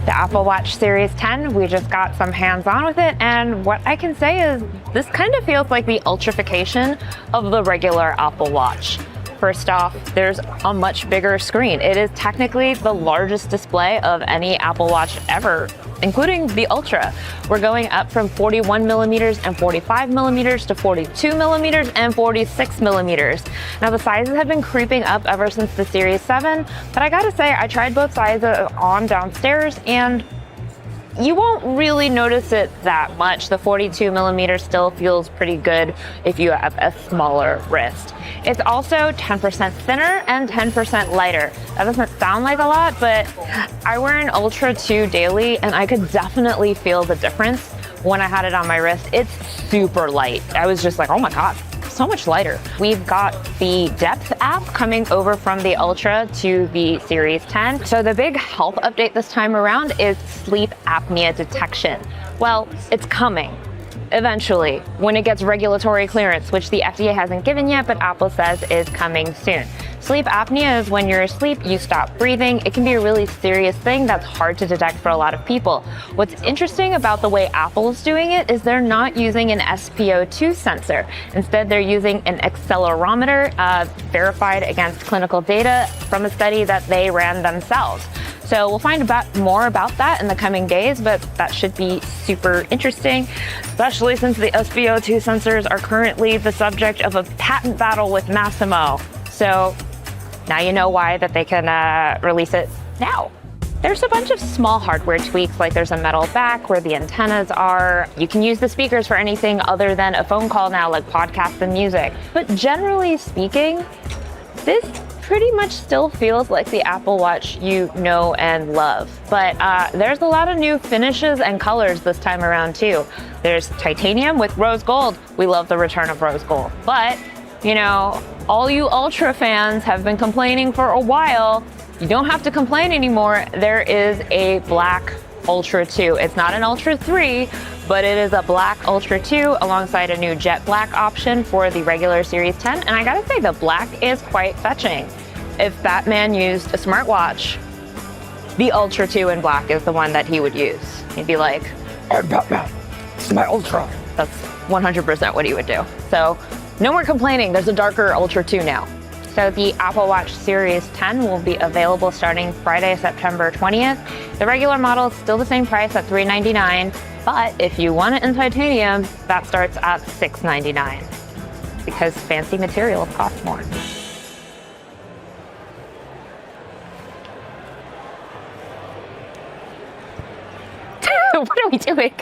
The Apple Watch Series 10, we just got some hands-on with it, and what I can say is this kind of feels like the ultrification of the regular Apple Watch. First off, there's a much bigger screen. It is technically the largest display of any Apple Watch ever, including the Ultra. We're going up from 41 millimeters and 45 millimeters to 42 millimeters and 46 millimeters. Now the sizes have been creeping up ever since the Series 7, but I gotta say, I tried both sizes on downstairs and you won't really notice it that much. The 42 millimeter still feels pretty good if you have a smaller wrist. It's also 10% thinner and 10% lighter. That doesn't sound like a lot, but I wear an Ultra 2 daily and I could definitely feel the difference when I had it on my wrist. It's super light. I was just like, oh my God, so much lighter. We've got the Depth app coming over from the Ultra to the Series 10. So the big health update this time around is sleep apnea detection. Well, it's coming. Eventually, when it gets regulatory clearance, which the FDA hasn't given yet, but Apple says is coming soon. Sleep apnea is when you're asleep, you stop breathing. It can be a really serious thing that's hard to detect for a lot of people. What's interesting about the way Apple's doing it is they're not using an SpO2 sensor. Instead, they're using an accelerometer verified against clinical data from a study that they ran themselves. So we'll find more about that in the coming days, but that should be super interesting, especially since the SpO2 sensors are currently the subject of a patent battle with Massimo. So now you know why that they can release it now. There's a bunch of small hardware tweaks, like there's a metal back where the antennas are. You can use the speakers for anything other than a phone call now, like podcasts and music. But generally speaking, this pretty much still feels like the Apple Watch you know and love. But there's a lot of new finishes and colors this time around too. There's titanium with rose gold. We love the return of rose gold. But, you know, all you Ultra fans have been complaining for a while. You don't have to complain anymore. There is a black Ultra 2. It's not an Ultra 3, but it is a black Ultra 2 alongside a new jet black option for the regular Series 10. And I gotta say, the black is quite fetching. If Batman used a smartwatch, the Ultra 2 in black is the one that he would use. He'd be like, I'm Batman, it's my Ultra. That's 100% what he would do. So no more complaining, there's a darker Ultra 2 now. So the Apple Watch Series 10 will be available starting Friday, September 20th. The regular model is still the same price at $399, but if you want it in titanium, that starts at $699 because fancy materials cost more. What are we doing?